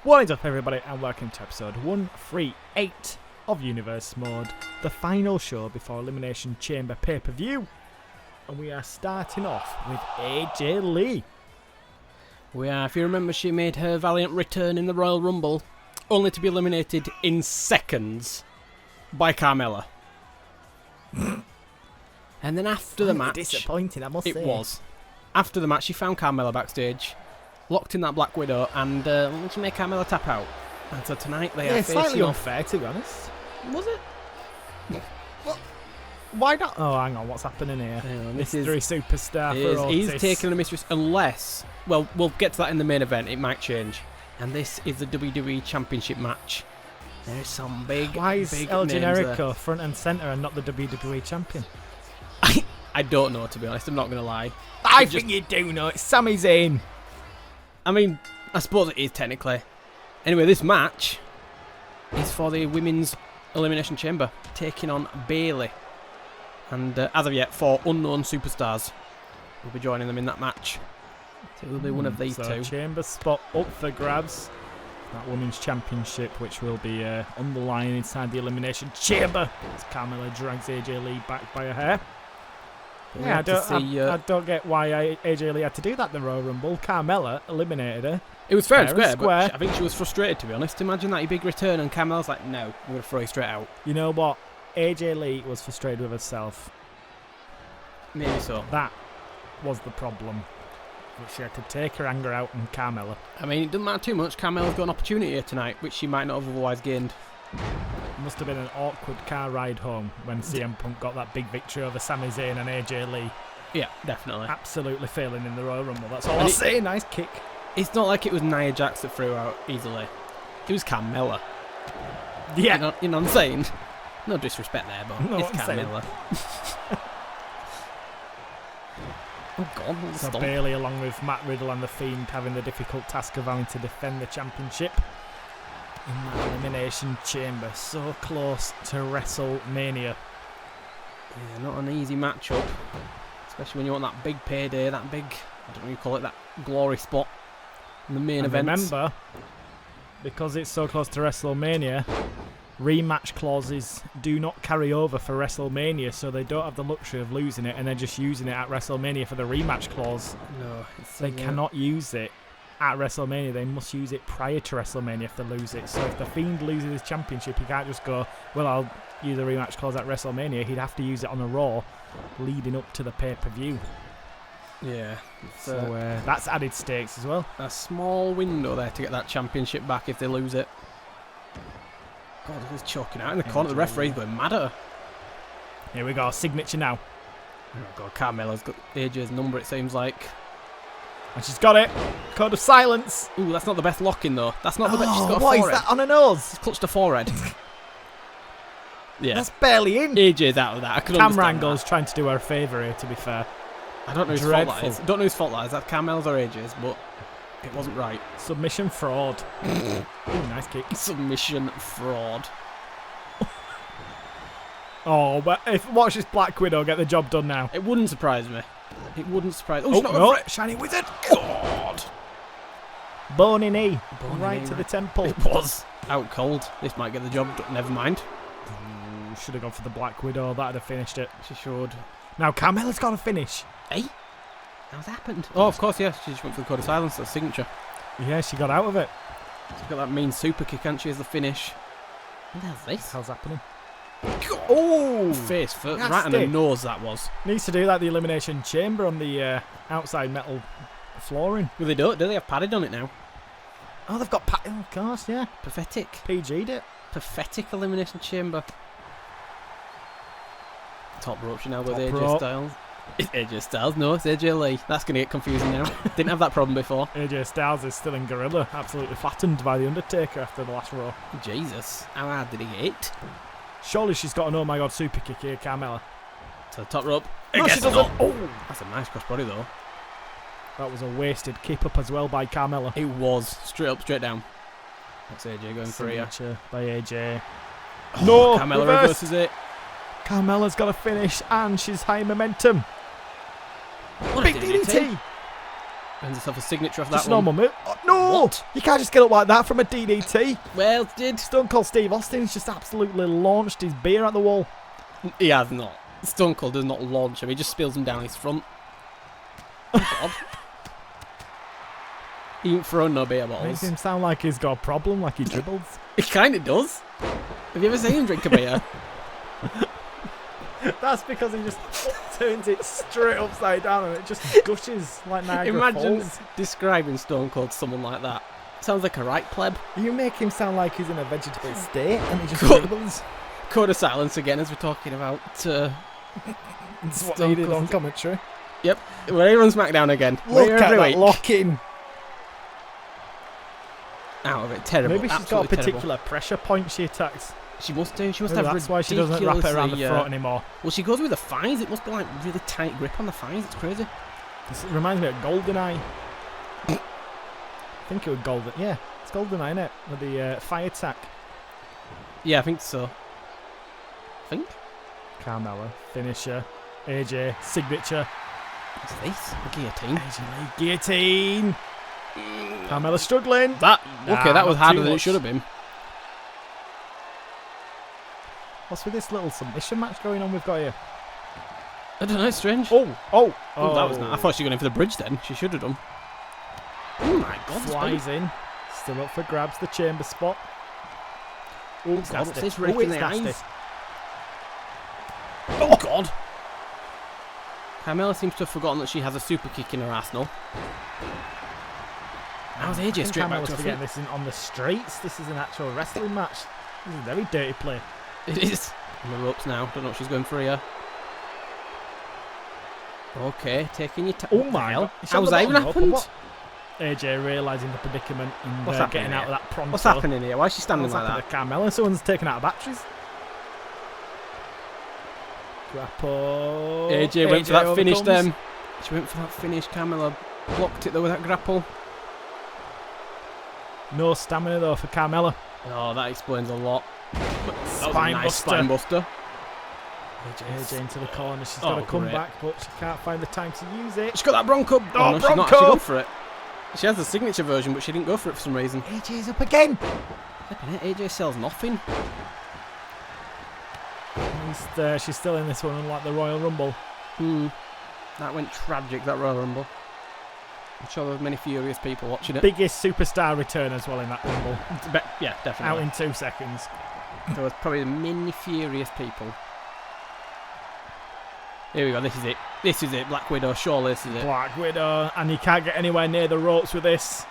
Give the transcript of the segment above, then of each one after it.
What is up, everybody, and welcome to episode 138 of Universe Mode, the final show before Elimination Chamber pay-per-view. And we are starting off with AJ Lee. We are. If you remember, she made her valiant return in the Royal Rumble, only to be eliminated in seconds by Carmella. And then after the match, disappointing, I must say. It was. After the match, she found Carmella backstage, locked in that Black Widow, and she made Carmella tap out. And so tonight they are facing slightly off. unfair, to be honest. Was it? Well, why not? Oh, hang on, what's happening here? Mystery superstar for Otis. He's taking a mystery, unless, well, we'll get to that in the main event. It might change. And this is the WWE Championship match. There's some big, Why is big El names Generico there. front and centre and not the WWE champion? I don't know, to be honest. I'm not going to lie. I think you do know. It's Sami Zayn. I mean, I suppose it is technically. Anyway, this match is for the Women's Elimination Chamber, taking on Bayley. And as of yet, 4 unknown superstars will be joining them in that match. So it will be one of these two. Chamber spot up for grabs. That Women's Championship, which will be on the line inside the Elimination Chamber. As Carmella drags AJ Lee back by her hair. Yeah, I don't get why AJ Lee had to do that in the Royal Rumble. Carmella eliminated her. It was fair and square, but I think she was frustrated, to be honest. Imagine that, your big return, and Carmella's like, no, I'm going to throw you straight out. You know what? AJ Lee was frustrated with herself. Maybe so. That was the problem. But she had to take her anger out on Carmella. I mean, it doesn't matter too much. Carmella's got an opportunity here tonight, which she might not have otherwise gained. It must have been an awkward car ride home when CM Punk got that big victory over Sami Zayn and AJ Lee. Yeah, definitely. Absolutely failing in the Royal Rumble. That's all I'll say. Nice kick. It's not like it was Nia Jax that threw out easily. It was Carmella. Yeah. You know what I'm saying? No disrespect there, but No, it's Carmella. Oh, God. So Bayley, along with Matt Riddle and The Fiend, having the difficult task of having to defend the championship in that Elimination Chamber. So close to WrestleMania. Yeah, not an easy matchup. Especially when you want that big payday, that big, I don't know what you call it, that glory spot in the main event. Remember, because it's so close to WrestleMania, rematch clauses do not carry over for WrestleMania, so they don't have the luxury of losing it and then just using it at WrestleMania for the rematch clause. No. They cannot use it at WrestleMania. They must use it prior to WrestleMania if they lose it. So if The Fiend loses his championship, he can't just go, well, I'll use a rematch clause at WrestleMania. He'd have to use it on a Raw leading up to the pay-per-view. Yeah. So that's added stakes as well. A small window there to get that championship back if they lose it. God, he's choking out in the corner. The referee's going mad at her. Here we go, signature now. Oh God, Carmella's got AJ's number, it seems like. And she's got it. Code of silence. Ooh, that's not the best lock-in though. That's not the best. She's got a what forehead. Is that on her nose? She's clutched her forehead. Yeah. That's barely in. AJ's out of that. I could Camera understand angle's that. trying to do her a favour here, to be fair. I don't know whose fault that is. Don't know whose fault that is. That's Carmella's or AJ's, but it wasn't right. Submission fraud. Ooh, nice kick. Submission fraud. Oh, but watch this Black Widow get the job done now. It wouldn't surprise me. It wouldn't surprise me. Oh, no. Shiny Wizard. God. Bony knee. Bony right knee, to the temple. It was out cold. This might get the job done. Never mind. Should have gone for the Black Widow. That'd have finished it. She should. Now Carmella's got to finish. Hey? How's happened? Oh, of course, yeah. She just went for the code of silence. That's signature. Yeah, she got out of it. She's got that mean super kick, hasn't she, as the finish. What the hell's this? How's happening? Oh! Face first. Right on the nose, that was. Needs to do like the Elimination Chamber on the outside metal flooring. Well, they don't. Do they have padded on it now? Oh, they've got padding, of course, yeah. Pathetic. PG'd it. Pathetic Elimination Chamber. Top rope, she now with Top AJ rope. Styles. It's AJ Styles? No, it's AJ Lee. That's going to get confusing now. Didn't have that problem before. AJ Styles is still in Gorilla, absolutely flattened by The Undertaker after the last Raw. Jesus. How hard did he hit? Surely she's got an oh my god super kick here, Carmella. To the top rope. No, she doesn't. Oh! That's a nice crossbody though. That was a wasted keep up as well by Carmella. It was. Straight up, straight down. That's AJ going for you. By AJ. Oh, no! Carmella reverses it. Carmella's got a finish and she's high momentum. What Big DDT! Earns herself a signature off that Just one. normal move. Oh, no! What? You can't just get up like that from a DDT. Well did. Stone Cold Steve Austin's just absolutely launched his beer at the wall. He has not. Stone Cold does not launch him. He just spills him down his front. Oh, God. He ain't throwing no beer bottles. Makes him sound like he's got a problem, like he dribbles. He kind of does. Have you ever seen him drink a beer? That's because he just turns it straight upside down and it just gushes like Niagara Imagine Falls. describing Stone Cold to someone like that. Sounds like a right pleb. You make him sound like he's in a vegetable state and he just Cool. dribbles. Code of silence again as we're talking about It's what Stone needed Cold. on commentary. Yep, we're here on SmackDown again. Look We're here at every that week. lock-in. Out of it, terrible. Maybe she's got a absolutely particular pressure point she attacks. terrible. She must do. She must Maybe have that's why she doesn't wrap it around the ridiculously, throat anymore. Well, she goes with the thighs. It must be like really tight grip on the thighs. It's crazy. It reminds me of GoldenEye. I think it was Golden. Yeah, it's GoldenEye, innit? With the fire attack. Yeah, I think so. I think. Carmella, finisher. AJ, signature. What's this? A guillotine. AJ Lee, guillotine. Carmella struggling. That okay? That was not harder too than it much. should have been. What's with this little submission match going on we've got here? I don't know. It's strange. Oh, That was nice. I thought she was going in for the bridge then. She should have done. Oh my God! Flies in. Still up for grabs. The chamber spot. Oh, it's God, what's nasty. this? Rake Oh, in it's the nasty. eyes. Oh God! Carmella seems to have forgotten that she has a super kick in her arsenal. How's AJ straight back Carmella's to her forgetting feet? this isn't on the streets. This is an actual wrestling match. This is a very dirty play. It is. On the ropes now. Don't know what she's going for here. Okay, taking your time. Oh my God. How's that even happened? AJ realising the predicament and What's happening getting out here? of that pronto. What's happening here? Why is she standing What's like happened that? to Carmella? Someone's taken out of batteries. Grapple. AJ went for that finish overcomes. then. She went for that finish. Carmella blocked it though with that grapple. No stamina though for Carmella. Oh, that explains a lot. But that was a Spine nice buster. spine buster. AJ into the corner. She's Oh, got to come great. back, but she can't find the time to use it. She's got that Bronco. Oh, no, she's not Bronco! actually gone for it. She has the signature version, but she didn't go for it for some reason. AJ's up again. Flipping it, AJ sells nothing. At least she's still in this one, unlike the Royal Rumble. That went tragic, that Royal Rumble. I'm sure there were many furious people watching it. Biggest superstar return as well in that Rumble. Yeah, Out definitely. in 2 seconds. There was probably many furious people. Here we go, this is it. This is it, Black Widow, surely this is it. Black Widow, and you can't get anywhere near the ropes with this.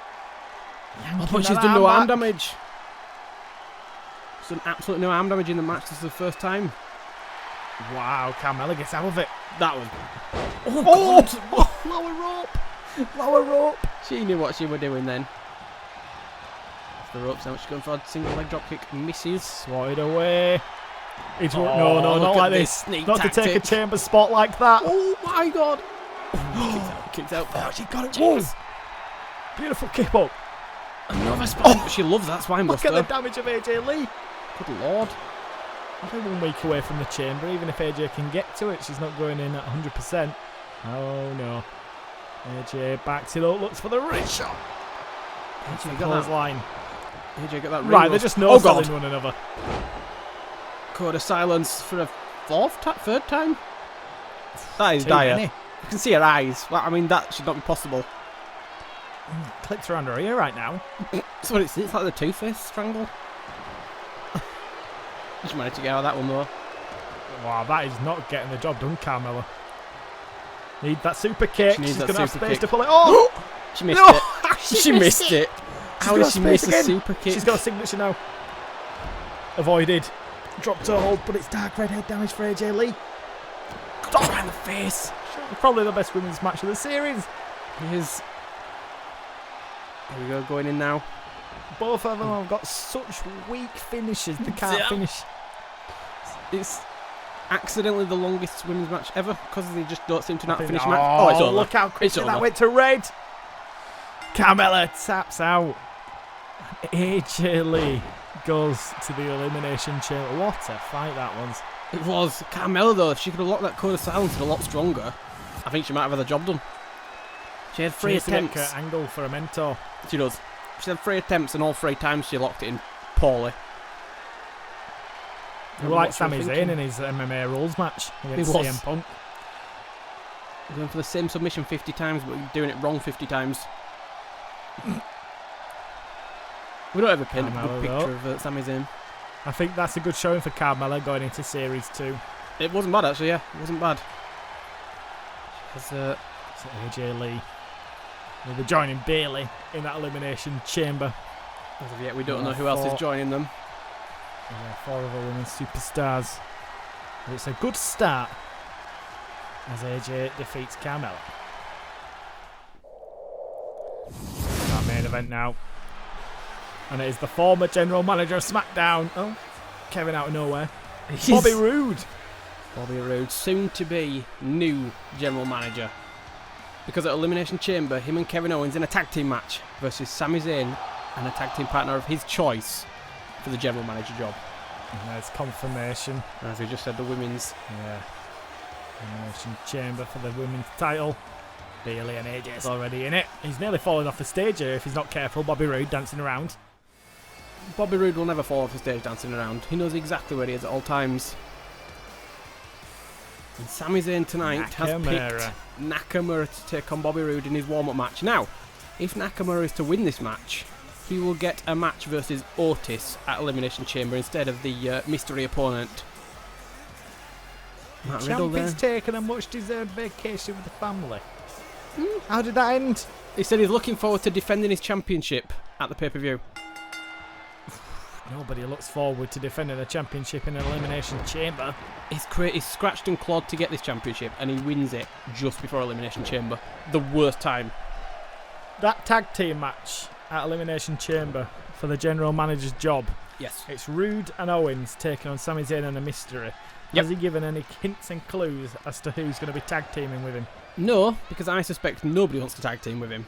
Oh, but she's done no arm damage. She's done absolutely no arm damage in the match. This is the first time. Wow, Carmella gets out of it. That was... Oh, lower rope. Lower rope. She knew what she was doing then. The ropes now, she's going for a single leg drop kick. Misses. Swatted away. It's no, look not at like this this. sneak Not to take a tactic. chamber spot like that. Oh my God. Kicked out. Oh, she got it. Whoa. Beautiful kick up. Another spine. She loves that spine Look buster. at the damage of AJ Lee. Good Lord. Only 1 week away from the chamber. Even if AJ can get to it, she's not going in at 100%. Oh no. AJ backs it up, looks for the wrist shot. AJ got that. Line. AJ got that. Right, ring they're off. just Oh no-selling God. one another. Code of silence for a third time. That is Too dire. many. You can see her eyes. Well, I mean, that should not be possible. Clips around her ear right now. That's what it's like the Two-Face strangle. She managed to get out of that one though. Wow, that is not getting the job done, Carmella. Need that super kick. She needs She's that going to have super space kick. to pull it. Oh! She missed No! it. She missed it. How got did she miss space a again. super kick? She's got a signature now. Avoided. Drop toe hold, but it's dark red head damage for AJ Lee. Oh, right in the face. Probably the best women's match of the series. Here's... Here we go, going in now. Both of them have got such weak finishes. They can't Yeah. finish. It's accidentally the longest women's match ever because they just don't seem to know how to finish Oh, match. Oh, it's over. look how quickly It's that over. went to red. Carmella taps out. AJ Lee goes to the Elimination Chamber. What a fight that was. It was. Carmella, though, if she could have locked that code of silence a lot stronger, I think she might have had the job done. She had 3 needs to get attempts. Kurt Angle for a mentor. She does. She had 3 attempts and all 3 times she locked it in poorly. He like Sami Zayn in his MMA rules match against CM Punk. Going for the same submission 50 times, but doing it wrong 50 times. We don't ever paint a good picture of Sami Zayn. I think that's a good showing for Carmella going into Series 2. It wasn't bad, actually, yeah. It wasn't bad. So AJ Lee will be joining Bayley in that Elimination Chamber. As of yet, we don't know who else is joining them. 4 other women's superstars. But it's a good start as AJ defeats Carmella. Our main event now. And it is the former general manager of SmackDown. Oh, Kevin out of nowhere. Bobby Roode. Bobby Roode, soon to be new general manager. Because at Elimination Chamber, him and Kevin Owens in a tag team match versus Sami Zayn and a tag team partner of his choice for the general manager job. And there's confirmation. As we just said, the women's. Yeah. Elimination Chamber for the women's title. Bayley and AJ's already in it. He's nearly falling off the stage here if he's not careful. Bobby Roode dancing around. Bobby Roode will never fall off the stage dancing around. He knows exactly where he is at all times. And Sami Zayn tonight has picked Nakamura to take on Bobby Roode in his warm-up match. Now, if Nakamura is to win this match, he will get a match versus Otis at Elimination Chamber instead of the mystery opponent. Matt Riddle there. Taken a much-deserved vacation with the family. How did that end? He said he's looking forward to defending his championship at the pay-per-view. Nobody looks forward to defending a championship in an Elimination Chamber. He's scratched and clawed to get this championship, and he wins it just before Elimination Chamber. The worst time. That tag team match at Elimination Chamber for the general manager's job. Yes. It's Roode and Owens taking on Sami Zayn and a mystery. Yep. Has he given any hints and clues as to who's going to be tag teaming with him? No, because I suspect nobody wants to tag team with him.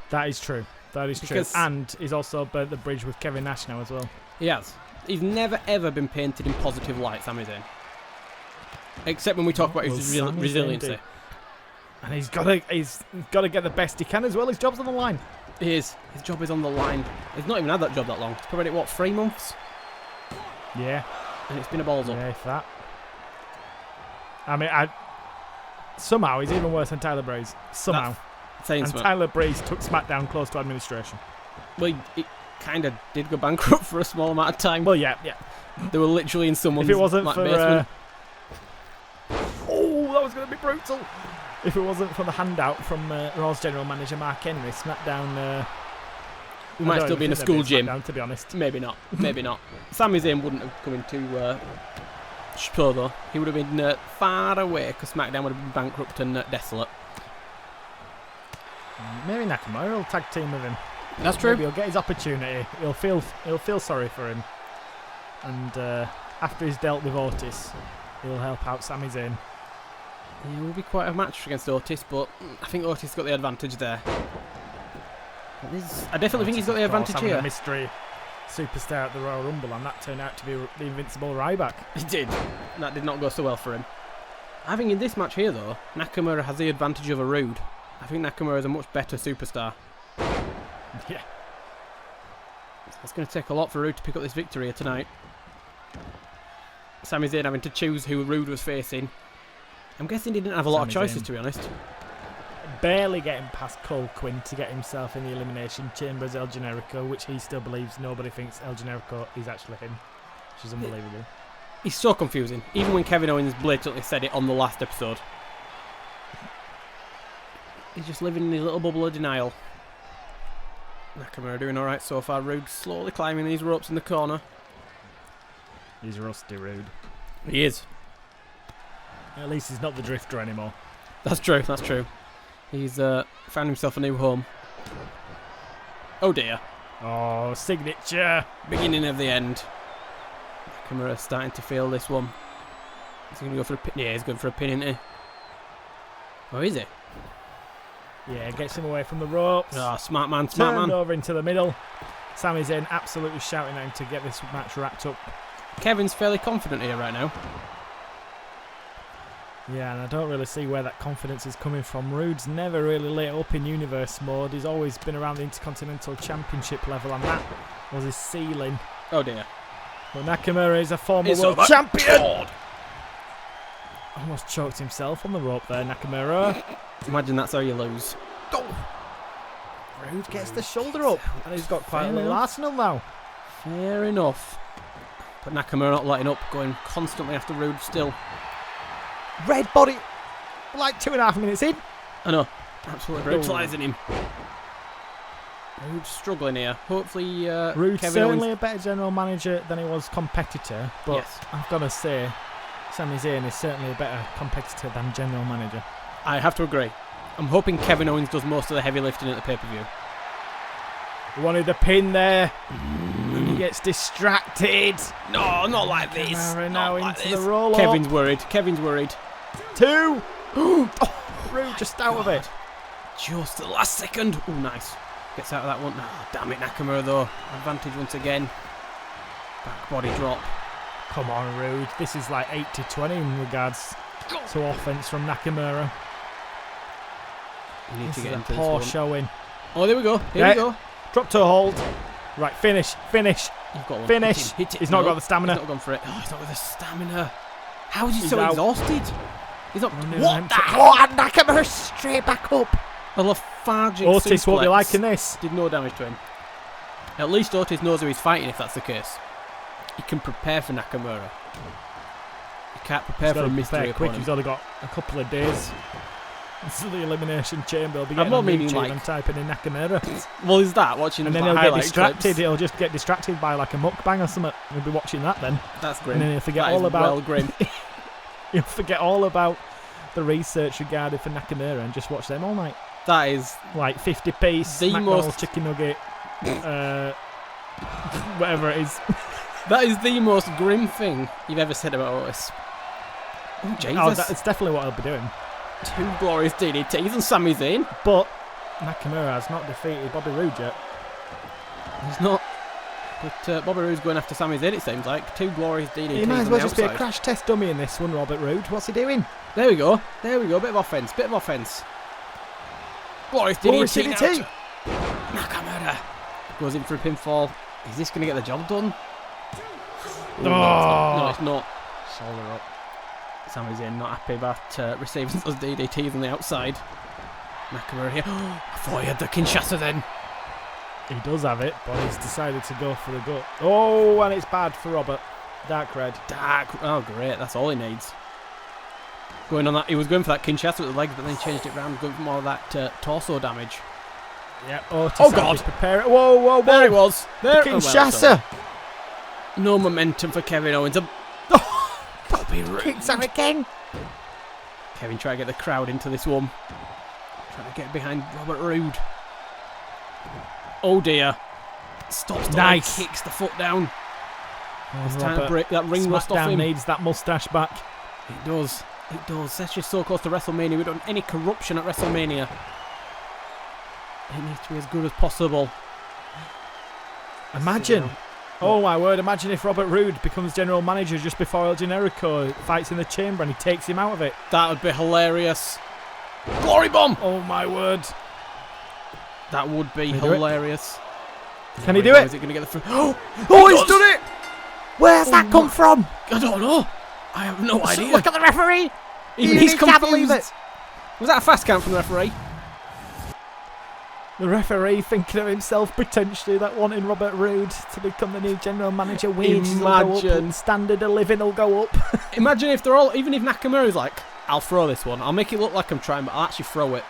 That is true. That is true. And he's also burnt the bridge with Kevin Nash now as well. He has. He's never ever been painted in positive light, Sami Zayn. Except when we talk about his resiliency. And he's got to get the best he can as well. His job's on the line. He is. His job is on the line. He's not even had that job that long. It's probably, what, 3 months? Yeah. And it's been a balls up. Yeah, if that. I mean, somehow he's even worse than Tyler Breeze. Somehow. Tyler Breeze took SmackDown close to administration. Well, he kind of did go bankrupt for a small amount of time. Well, yeah. They were literally in someone's basement. That was going to be brutal. If it wasn't for the handout from Raw's general manager Mark Henry, SmackDown... we might still be in a school gym. To be honest. Maybe not. Maybe not. Sami Zayn wouldn't have come into show, though. He would have been far away because SmackDown would have been bankrupt and desolate. Maybe Nakamura will tag team with him. That's true. Maybe he'll get his opportunity. He'll feel sorry for him. And after he's dealt with Otis, he'll help out Sami Zayn. It will be quite a match against Otis, but I think Otis got the advantage there. I definitely think he's got the advantage here. A mystery superstar at the Royal Rumble, and that turned out to be the invincible Ryback. It did. That did not go so well for him. I think in this match here, though, Nakamura has the advantage over Roode. I think Nakamura is a much better superstar. Yeah. It's going to take a lot for Roode to pick up this victory here tonight. Sami Zayn having to choose who Roode was facing. I'm guessing he didn't have a lot of choices, to be honest. Barely getting past Cole Quinn to get himself in the Elimination Chamber as El Generico, which he still believes nobody thinks El Generico is actually him, which is unbelievable. He's so confusing, even when Kevin Owens blatantly said it on the last episode. He's just living in his little bubble of denial. Nakamura doing alright so far. Roode slowly climbing these ropes in the corner. He's rusty, Roode. He is. At least he's not the drifter anymore. That's true, that's true. He's found himself a new home. Oh dear. Oh, signature. Beginning of the end. Nakamura starting to feel this one. He's going to go for a pin. Yeah, he's going for a pin, isn't he? Oh, is he? Yeah, gets him away from the ropes. Oh, smart man, smart man. Turned over into the middle. Sami Zayn absolutely shouting at him to get this match wrapped up. Kevin's fairly confident here right now. Yeah, and I don't really see where that confidence is coming from. Roode's never really lit up in Universe mode. He's always been around the Intercontinental Championship level, and that was his ceiling. Oh dear. But Nakamura is a former world champion. God. Almost choked himself on the rope there, Nakamura. Imagine that's how you lose. Oh. Roode gets the shoulder up, and he's got quite a little arsenal now. Fair enough. But Nakamura not letting up, going constantly after Roode still. Red body, like 2.5 minutes in. I know, absolutely brutalising him. Roode's struggling here. Hopefully, Roode's Kevin certainly Owens... a better general manager than he was competitor, but yes. I've got to say, Sami Zayn is certainly a better competitor than general manager. I have to agree. I'm hoping Kevin Owens does most of the heavy lifting at the pay-per-view. Wanted the pin there. And he gets distracted. No, not like this. Nakamura Not now like into this. the roll-up. Kevin's worried. Kevin's worried. 2. Oh, Roode just out of it. Just the last second. Oh, nice. Gets out of that one. Oh, damn it, Nakamura, though. Advantage once again. Back body drop. Come on, Roode. This is like 80-20 in regards to offense from Nakamura. You need This to is get a into poor this one. showing. Oh, there we go. Here we go. Drop toe hold. Right, finish. You've got one. Finish. Hit it. He's not got the stamina. He's not gone for it. Oh, he's not got the stamina. How is he He's so out. exhausted? He's not. What the? Oh, and Nakamura straight back up. A lethargic Otis won't be suplex. liking this. Did no damage to him. At least Otis knows who he's fighting if that's the case. He can prepare for Nakamura. He can't prepare for a mystery quick. opponent. He's only got a couple of days. It's the Elimination Chamber. He'll be I'm getting more on meaning YouTube like- and typing in Nakamura. Well, is that watching? And then like he'll get highlight distracted. clips? He'll just get distracted by like a mukbang or something. He'll be watching that then. That's grim. And then he'll forget That all is about. well grim. He'll forget all about the research regarding for Nakamura and just watch them all night. That is Like 50-piece The McDonald's most- chicken nugget, whatever it is. that is the most grim thing you've ever said about Otis. Oh Jesus! Oh, it's definitely what he'll be doing. 2 glorious DDTs and Sami Zayn. But Nakamura has not defeated Bobby Roode yet. He's not. But Bobby Roode's going after Sami Zayn, it seems like. 2 glorious DDTs He might as on well the just be a outside. crash test dummy in this one, Robert Roode. What's he doing? There we go. There we go. Bit of offense. Bit of offense. Glorious Glorious DDT. DDT. Nakamura goes in for a pinfall. Is this going to get the job done? Ooh, Oh. No, it's not. Shoulder up. Sami Zayn not happy about receiving those DDTs on the outside. Nakamura here. I thought he had the Kinshasa then. He does have it, but he's decided to go for the gut. Oh, and it's bad for Robert. Dark red. Dark. Oh, great. That's all he needs. Going on that. He was going for that Kinshasa with the legs, but then changed it round, going for more of that torso damage. Yep. Otis Oh, had God. to prepare it. Whoa, whoa, whoa. There it was. There. Kinshasa. No momentum for Kevin Owens. Bobby Roode. Kicks out again. Kevin trying to get the crowd into this one. Trying to get behind Robert Roode. Oh dear. Stops the leg, Nice. kicks the foot down. It's time to Robert, break that ring rust off SmackDown him. needs that moustache back. It does. It does. That's just so close to WrestleMania. We don't want any corruption at WrestleMania. It needs to be as good as possible. Imagine. Oh my word, imagine if Robert Roode becomes general manager just before El Generico fights in the chamber and he takes him out of it. That would be hilarious. Glory bomb! Oh my word. That would be Can he do it? hilarious. Can he do it? Is it going to get the... Oh, He he's does! done it! Where's that come from? I don't know. I have no idea. Look at the referee! Even He he's can't believe confused. it. Was that a fast count from the referee? The referee thinking of himself potentially that wanting Robert Roode to become the new general manager. Wages will go Imagine. up, standard of living will go up. Imagine if they're all... Even if Nakamura's like, I'll throw this one. I'll make it look like I'm trying, but I'll actually throw it.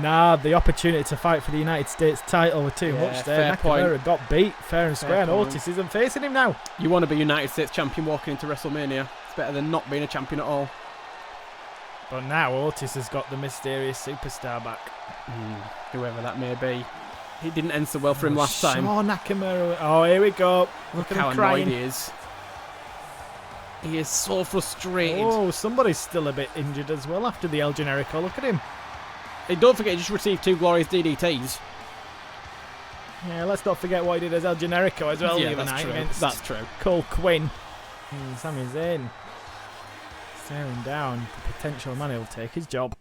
Nah, the opportunity to fight for the United States title were too much there. fair Nakamura point. got beat fair and square, and point. Otis isn't facing him now. You want to be United States champion walking into WrestleMania. It's better than not being a champion at all. But now Otis has got the mysterious superstar back. Whoever that may be. It didn't end so well for him last time. Shaw Nakamura. Oh, here we go. Look at how him annoyed crying. he is. He is so frustrated. Oh, somebody's still a bit injured as well after the El Generico. Look at him. Hey, don't forget, he just received 2 glorious DDTs. Yeah, let's not forget what he did as El Generico as well the Yeah, other that's night true. against That's true. Cole Quinn and Sami Zayn. Staring down the potential man who'll take his job.